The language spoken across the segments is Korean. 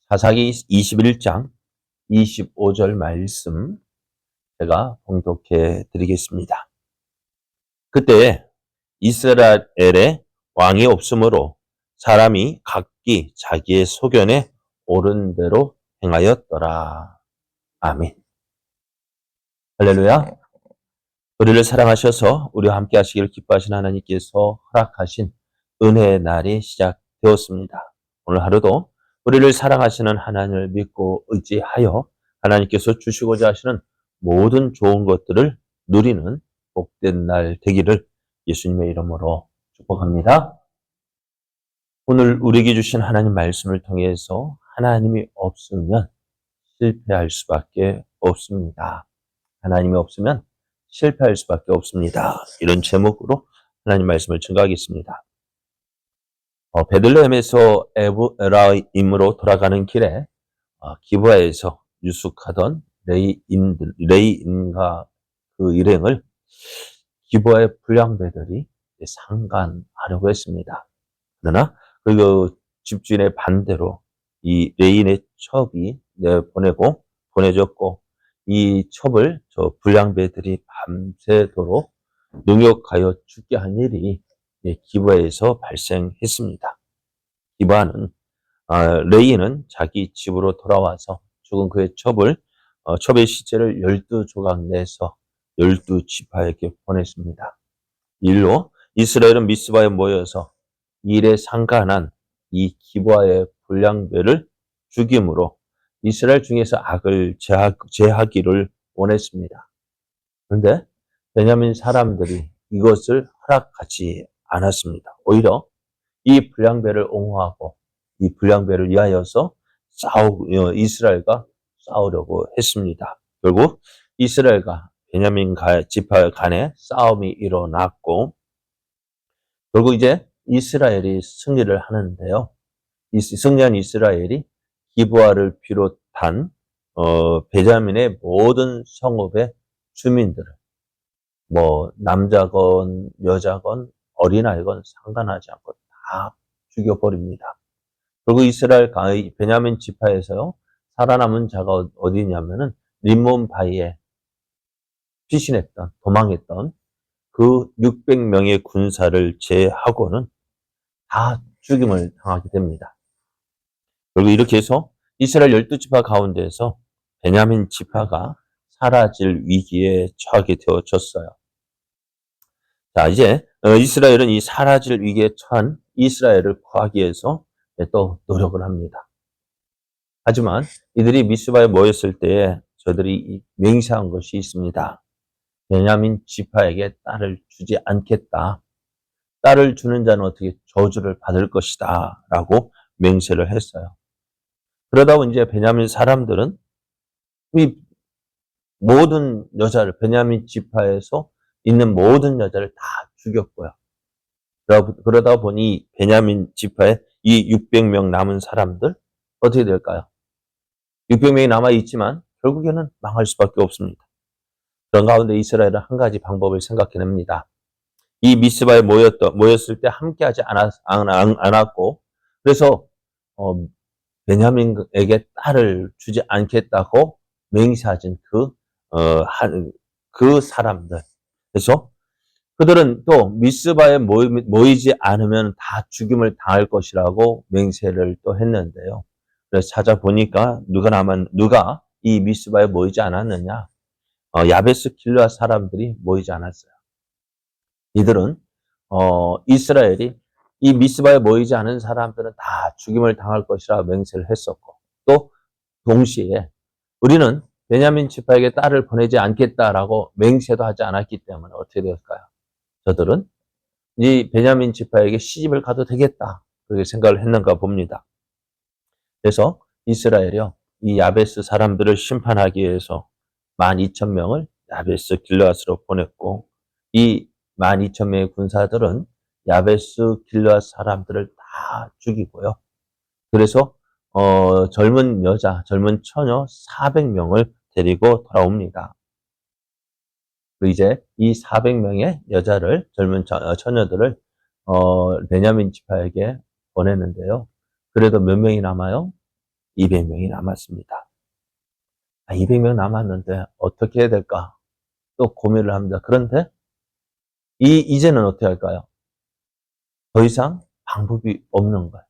사사기 21장 25절 말씀 제가 봉독해 드리겠습니다. 그때 이스라엘에 왕이 없으므로 사람이 각기 자기의 소견에 옳은 대로 행하였더라. 아멘. 할렐루야. 우리를 사랑하셔서 우리와 함께 하시기를 기뻐하신 하나님께서 허락하신 은혜의 날이 시작되었습니다. 오늘 하루도 우리를 사랑하시는 하나님을 믿고 의지하여 하나님께서 주시고자 하시는 모든 좋은 것들을 누리는 복된 날 되기를 예수님의 이름으로 축복합니다. 오늘 우리에게 주신 하나님 말씀을 통해서 하나님이 없으면 실패할 수밖에 없습니다. 하나님이 없으면 실패할 수밖에 없습니다. 이런 제목으로 하나님 말씀을 증거하겠습니다. 베들레헴에서 에브라임으로 돌아가는 길에 기브아에서 유숙하던 레이인과 그 일행을 기브아의 불량배들이 상간하려고 했습니다. 그러나 그 집주인의 반대로 이 레인의 첩이 보내졌고 이 첩을 저 불량배들이 밤새도록 능욕하여 죽게 한 일이 기브아에서 발생했습니다. 기브아는 레이는 자기 집으로 돌아와서 죽은 그의 첩의 시체를 12조각 내서 12지파에게 보냈습니다. 일로 이스라엘은 미스바에 모여서 일에 상관한 이 기브아의 불량배를 죽임으로 이스라엘 중에서 악을 제하기를 원했습니다. 그런데 베냐민 사람들이 이것을 허락하지 않았습니다. 오히려 이 불량배를 옹호하고 이 불량배를 위하여서 이스라엘과 싸우려고 했습니다. 결국 이스라엘과 베냐민 지파 간에 싸움이 일어났고 결국 이제 이스라엘이 승리를 하는데요. 승리한 이스라엘이 기브아를 비롯한 베냐민의 모든 성읍의 주민들을 남자건 여자건 어린아이건 상관하지 않고 다 죽여버립니다. 그리고 베냐민 지파에서요, 살아남은 자가 어디냐면은 림몬 바위에 도망했던 그 600명의 군사를 제하고는 다 죽임을 당하게 됩니다. 그리고 이렇게 해서 이스라엘 12지파 가운데에서 베냐민 지파가 사라질 위기에 처하게 되어졌어요. 자, 이제 이스라엘은 이 사라질 위기에 처한 이스라엘을 구하기 위해서 또 노력을 합니다. 하지만 이들이 미스바에 모였을 때에 저들이 맹세한 것이 있습니다. 베냐민 지파에게 딸을 주지 않겠다. 딸을 주는 자는 어떻게 저주를 받을 것이다. 라고 맹세를 했어요. 그러다 보니 이제 베냐민 사람들은 이 모든 여자를, 베냐민 지파에서 있는 모든 여자를 다 죽였고요. 그러다 보니 베냐민 지파에 이 600명 남은 사람들 어떻게 될까요? 600명이 남아있지만 결국에는 망할 수밖에 없습니다. 그런 가운데 이스라엘은 한 가지 방법을 생각해냅니다. 이 미스바에 모였을 때 함께하지 않았고 그래서 베냐민에게 딸을 주지 않겠다고 맹세하신 그 사람들. 그래서 그들은 또 미스바에 모이지 않으면 다 죽임을 당할 것이라고 맹세를 또 했는데요. 그래서 찾아보니까 누가 이 미스바에 모이지 않았느냐? 야베스 길르앗 사람들이 모이지 않았어요. 이들은 이스라엘이 이 미스바에 모이지 않은 사람들은 다 죽임을 당할 것이라 맹세를 했었고 또 동시에 우리는 베냐민 지파에게 딸을 보내지 않겠다라고 맹세도 하지 않았기 때문에 어떻게 되었을까요? 저들은 이 베냐민 지파에게 시집을 가도 되겠다 그렇게 생각을 했는가 봅니다. 그래서 이스라엘이요 이 야베스 사람들을 심판하기 위해서 12,000명을 야베스 길르앗으로 보냈고 이 12,000명의 군사들은 야베스 길르앗 사람들을 다 죽이고요. 그래서 젊은 처녀 400명을 데리고 돌아옵니다. 그리고 이제 이 400명의 젊은 처녀들을 베냐민 지파에게 보내는데요. 그래도 몇 명이 남아요? 200명이 남았습니다. 200명 남았는데 어떻게 해야 될까? 또 고민을 합니다. 그런데 이제는 어떻게 할까요? 더 이상 방법이 없는 거예요.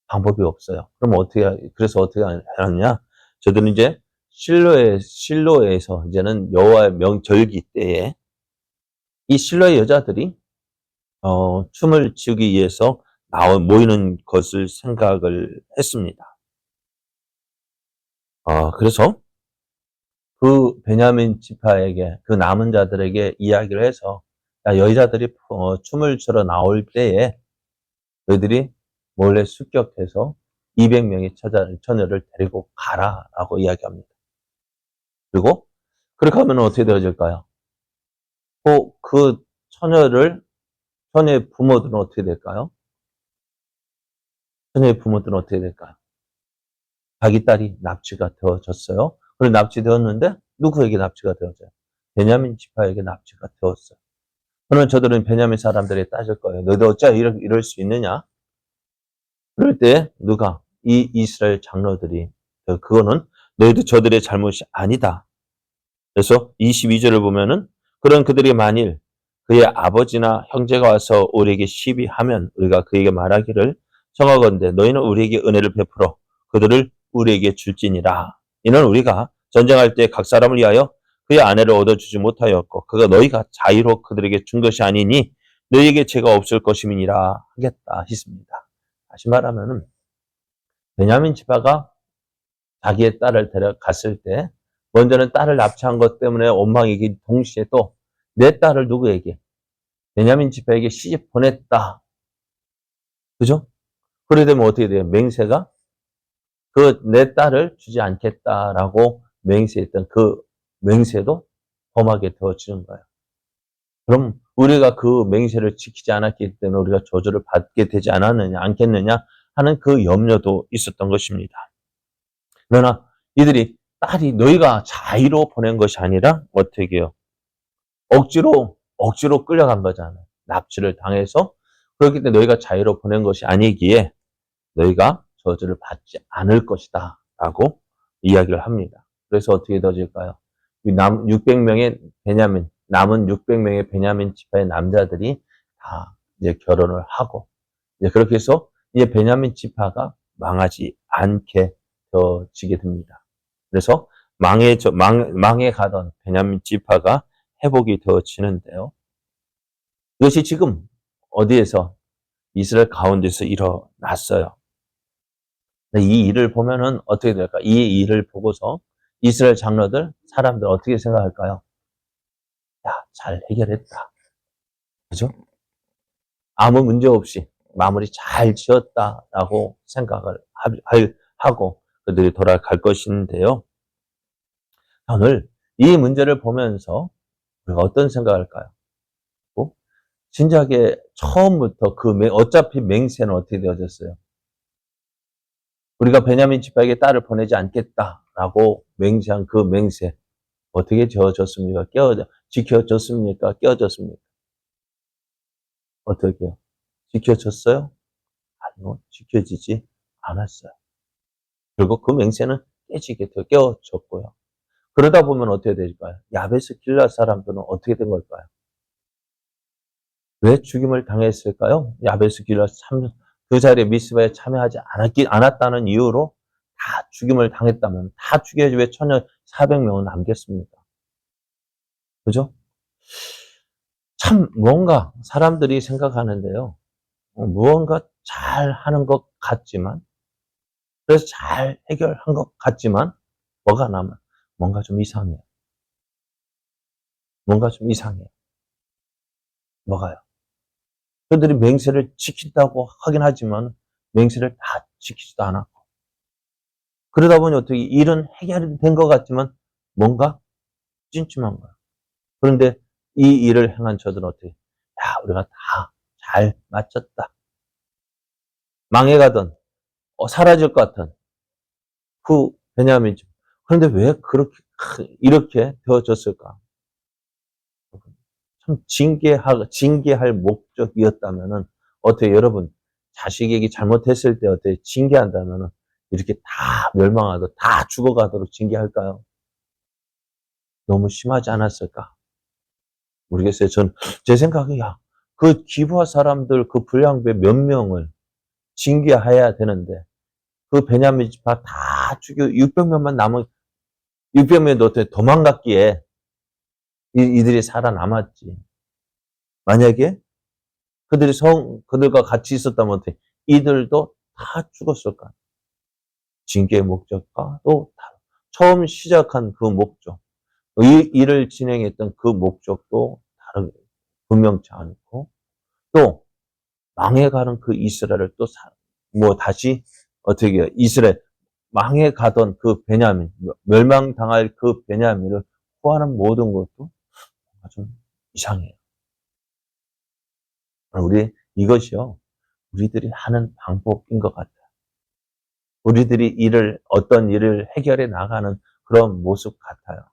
방법이 없어요. 그럼 그래서 어떻게 하느냐? 저들은 이제 실로에서 이제는 여호와의 명절기 때에 이 실로의 여자들이 춤을 추기 위해서 모이는 것을 생각을 했습니다. 그래서 그 베냐민 지파에게, 그 남은 자들에게 이야기를 해서, 야, 여자들이 춤을 추러 나올 때에 너희들이 몰래 습격해서 200명의 처녀를 데리고 가라라고 이야기합니다. 그리고 그렇게 하면 어떻게 되어질까요? 그 처녀의 부모들은 어떻게 될까요? 처녀의 부모들은 어떻게 될까요? 자기 딸이 납치가 되어졌어요. 그리고 납치되었는데 누구에게 납치가 되어져요? 베냐민 지파에게 납치가 되었어요. 그러면 저들은 베냐민 사람들이 따질 거예요. 너희들 어찌 이럴 수 있느냐? 그럴 때 누가? 이 이스라엘 장로들이 그거는 너희들 저들의 잘못이 아니다. 그래서 22절을 보면은 그런 그들이 만일 그의 아버지나 형제가 와서 우리에게 시비하면 우리가 그에게 말하기를 청하건대 너희는 우리에게 은혜를 베풀어 그들을 우리에게 줄지니라. 이는 우리가 전쟁할 때 각 사람을 위하여 그의 아내를 얻어주지 못하였고 그가 너희가 자의로 그들에게 준 것이 아니니 너희에게 죄가 없을 것임이니라 하겠다 했습니다. 다시 말하면은 베냐민 지파가 자기의 딸을 데려갔을 때 먼저는 딸을 납치한 것 때문에 원망이기 동시에 또 내 딸을 누구에게? 베냐민 지파에게 시집 보냈다. 그죠? 그래 되면 어떻게 돼요? 맹세가 내 딸을 주지 않겠다라고 맹세했던 그 맹세도 범하게 되어지는 거예요. 그럼 우리가 그 맹세를 지키지 않았기 때문에 우리가 저주를 받게 되지 않겠느냐 하는 그 염려도 있었던 것입니다. 그러나 이들이 딸이 너희가 자의로 보낸 것이 아니라 어떻게 해요? 억지로 끌려간 거잖아요. 납치를 당해서. 그렇기 때문에 너희가 자의로 보낸 것이 아니기에 너희가 저주를 받지 않을 것이다 라고 이야기를 합니다. 그래서 어떻게 되어질까요? 남은 600명의 베냐민 지파의 남자들이 다 이제 결혼을 하고 이제 그렇게 해서 이제 베냐민 지파가 망하지 않게 되어지게 됩니다. 그래서 망해 가던 베냐민 지파가 회복이 되어지는데요. 이것이 지금 어디에서? 이스라엘 가운데서 일어났어요. 이 일을 보면은 어떻게 될까? 이 일을 보고서 이스라엘 사람들 어떻게 생각할까요? 야, 잘 해결했다. 그죠? 아무 문제 없이 마무리 잘 지었다라고 생각을 하고 그들이 돌아갈 것인데요. 오늘 이 문제를 보면서 우리가 어떤 생각을 할까요? 진작에 처음부터 어차피 맹세는 어떻게 되어졌어요? 우리가 베냐민 지파에게 딸을 보내지 않겠다라고 맹세한 그 맹세 어떻게 지켜졌습니까? 깨어졌습니까? 어떻게요? 지켜졌어요? 아니요, 지켜지지 않았어요. 결국 그 맹세는 깨어졌고요. 그러다 보면 어떻게 될까요? 야베스 길앗 사람들은 어떻게 된 걸까요? 왜 죽임을 당했을까요? 야베스 길앗 그 자리에 미스바에 참여하지 않았다는 이유로 다 죽임을 당했다면 다 죽여야지 왜 1,400명은 남겠습니까? 그죠? 참 뭔가 사람들이 생각하는데요. 무언가 잘 하는 것 같지만 그래서 잘 해결한 것 같지만 뭐가 남아? 뭔가 좀 이상해요. 뭔가 좀 이상해요. 뭐가요? 그들이 맹세를 지킨다고 하긴 하지만 맹세를 다 지키지도 않았고 그러다 보니 어떻게 일은 해결이 된 것 같지만 뭔가 찜찜한 거야. 그런데 이 일을 행한 저들은 어떻게? 야, 우리가 다 잘 마쳤다. 망해가던 사라질 것 같은 그 베냐민족. 그런데 왜 이렇게 되어졌을까? 참 징계할 목적이었다면은 어떻게 여러분 자식에게 잘못했을 때 어떻게 징계한다면은 이렇게 다 멸망하도록, 다 죽어가도록 징계할까요? 너무 심하지 않았을까? 모르겠어요. 제 생각에, 야, 그 기부하 사람들, 그 불량배 몇 명을 징계해야 되는데, 그 베냐민 지파 다 죽여, 600명만 남은, 600명이 어떻게 도망갔기에 이들이 살아남았지. 만약에 그들과 같이 있었다면 어떻게, 이들도 다 죽었을까? 징계의 목적과 또 처음 시작한 그 목적, 이 일을 진행했던 그 목적도 분명치 않고, 또 망해가는 그 이스라엘을 또 다시 어떻게 해요? 이스라엘 망해가던 그 베냐민, 멸망당할 그 베냐민을 구하는 모든 것도 아주 이상해요. 이것이요, 우리들이 하는 방법인 것 같아요. 우리들이 어떤 일을 해결해 나가는 그런 모습 같아요.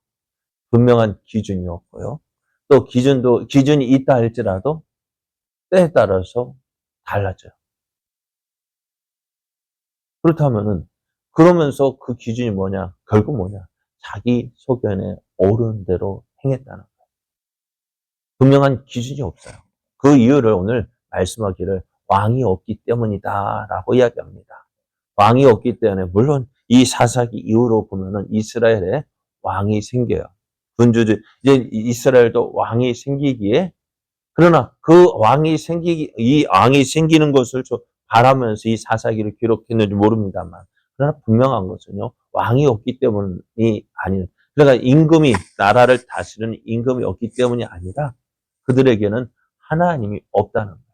분명한 기준이 없고요. 또 기준이 있다 할지라도 때에 따라서 달라져요. 그렇다면은, 그러면서 그 기준이 뭐냐? 결국 뭐냐? 자기 소견에 오른 대로 행했다는 거예요. 분명한 기준이 없어요. 그 이유를 오늘 말씀하기를 왕이 없기 때문이다라고 이야기합니다. 왕이 없기 때문에, 물론 이 사사기 이후로 보면은 이스라엘에 왕이 생겨요. 이제 이스라엘도 왕이 생기기에, 그러나 이 왕이 생기는 것을 바라면서 이 사사기를 기록했는지 모릅니다만, 그러나 분명한 것은요, 왕이 없기 때문이 아니에요. 그러니까 나라를 다스리는 임금이 없기 때문이 아니라, 그들에게는 하나님이 없다는 거예요.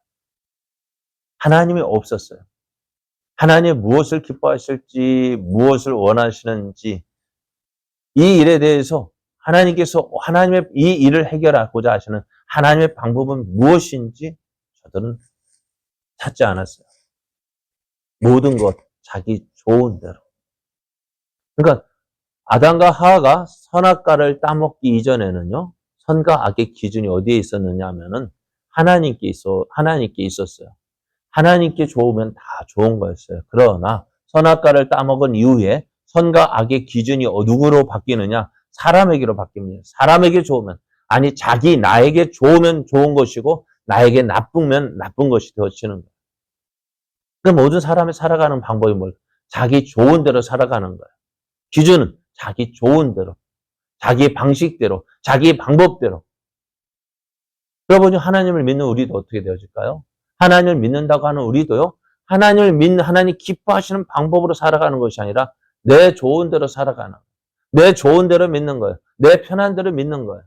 하나님이 없었어요. 하나님이 무엇을 기뻐하실지, 무엇을 원하시는지, 이 일에 대해서 하나님의 이 일을 해결하고자 하시는 하나님의 방법은 무엇인지 저들은 찾지 않았어요. 모든 것 자기 좋은 대로. 그러니까 아담과 하와가 선악과를 따먹기 이전에는요, 선과 악의 기준이 어디에 있었느냐 하면은 하나님께 있었어요. 하나님께 좋으면 다 좋은 거였어요. 그러나 선악과를 따먹은 이후에 선과 악의 기준이 누구로 바뀌느냐? 사람에게로 바뀝니다. 사람에게 좋으면, 나에게 좋으면 좋은 것이고 나에게 나쁘면 나쁜 것이 되어지는 거예요. 그러니까 모든 사람이 살아가는 방법이 뭘까요? 자기 좋은 대로 살아가는 거예요. 기준은 자기 좋은 대로, 자기 방식대로, 자기 방법대로. 그러보니 하나님을 믿는 우리도 어떻게 되어질까요? 하나님을 믿는다고 하는 우리도요, 하나님 기뻐하시는 방법으로 살아가는 것이 아니라 내 좋은 대로 살아가는 거예요. 내 좋은 대로 믿는 거예요. 내 편한 대로 믿는 거예요.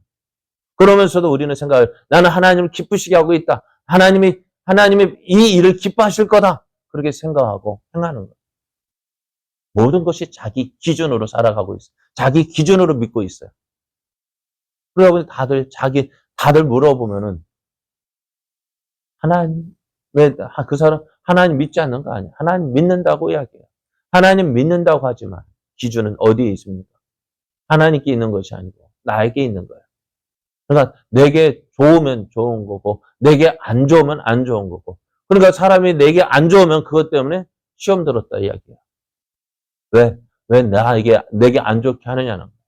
그러면서도 우리는 생각을, 나는 하나님을 기쁘시게 하고 있다. 하나님이 이 일을 기뻐하실 거다. 그렇게 생각하고 행하는 거예요. 모든 것이 자기 기준으로 살아가고 있어요. 자기 기준으로 믿고 있어요. 그러다 보니 다들 물어보면은, 왜 그 사람 하나님 믿지 않는 거 아니야? 하나님 믿는다고 이야기해요. 하나님 믿는다고 하지만 기준은 어디에 있습니까? 하나님께 있는 것이 아니고 나에게 있는 거예요. 그러니까 내게 좋으면 좋은 거고 내게 안 좋으면 안 좋은 거고. 그러니까 사람이 내게 안 좋으면 그것 때문에 시험 들었다 이야기야. 왜 내게 안 좋게 하느냐는 거예요.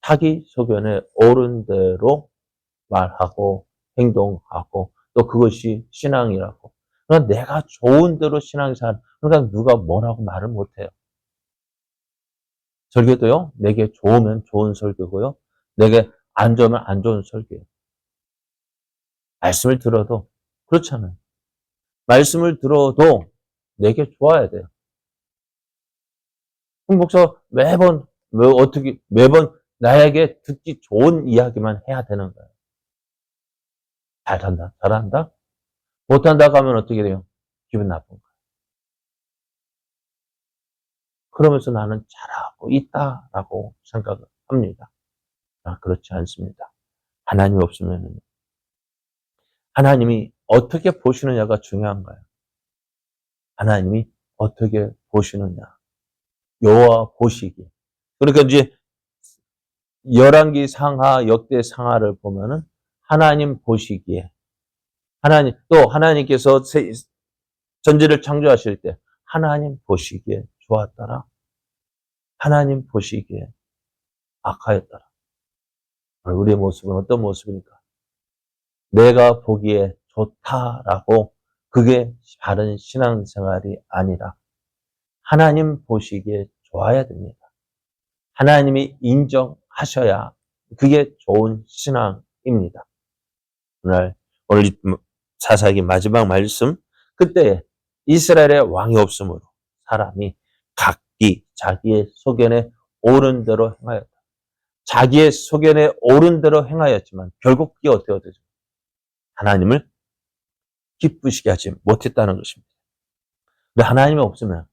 자기 소견에 옳은 대로 말하고 행동하고 또 그것이 신앙이라고. 그러니까 내가 좋은 대로 신앙이 그러니까 누가 뭐라고 말을 못해요. 설교도요, 내게 좋으면 좋은 설교고요, 내게 안 좋으면 안 좋은 설교예요. 말씀을 들어도 그렇잖아요. 말씀을 들어도 내게 좋아야 돼요. 목사 매번 나에게 듣기 좋은 이야기만 해야 되는 거예요. 잘한다? 못한다고 하면 어떻게 돼요? 기분 나쁜 거예요. 그러면서 나는 잘하고 있다라고 생각을 합니다. 그렇지 않습니다. 하나님이 없으면 하나님이 어떻게 보시느냐가 중요한 거예요. 하나님이 어떻게 보시느냐. 여호와 보시기. 그러니까 이제 열왕기 상하, 역대 상하를 보면은 하나님 보시기에 또 하나님께서 전지를 창조하실 때 하나님 보시기에 좋았더라. 하나님 보시기에 악하였더라. 우리의 모습은 어떤 모습입니까? 내가 보기에 좋다라고 그게 바른 신앙생활이 아니라 하나님 보시기에 좋아야 됩니다. 하나님이 인정하셔야 그게 좋은 신앙입니다. 오늘 사사기 마지막 말씀, 그때 이스라엘의 왕이 없으므로 사람이 각기 자기의 소견에 옳은 대로 행하였다. 자기의 소견에 옳은 대로 행하였지만 결국 그게 어떻게 되죠? 하나님을 기쁘시게 하지 못했다는 것입니다. 근데 하나님이 없으면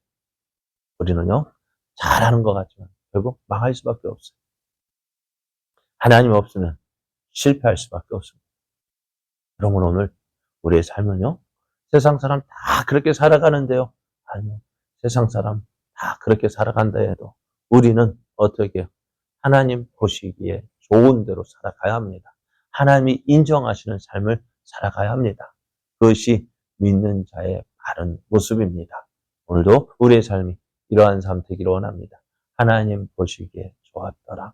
우리는요, 잘하는 것 같지만 결국 망할 수밖에 없어요. 하나님이 없으면 실패할 수밖에 없습니다. 그러면 오늘 우리의 삶은요, 세상 사람 다 그렇게 살아가는데요. 아니요, 세상 사람 다 그렇게 살아간다 해도 우리는 어떻게 해요? 하나님 보시기에 좋은 대로 살아가야 합니다. 하나님이 인정하시는 삶을 살아가야 합니다. 그것이 믿는 자의 바른 모습입니다. 오늘도 우리의 삶이 이러한 삶 되기를 원합니다. 하나님 보시기에 좋았더라.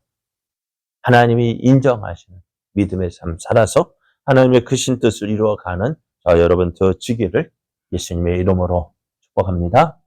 하나님이 인정하시는 믿음의 삶 살아서 하나님의 크신 뜻을 이루어가는 저 여러분 되어지기를 예수님의 이름으로 축복합니다.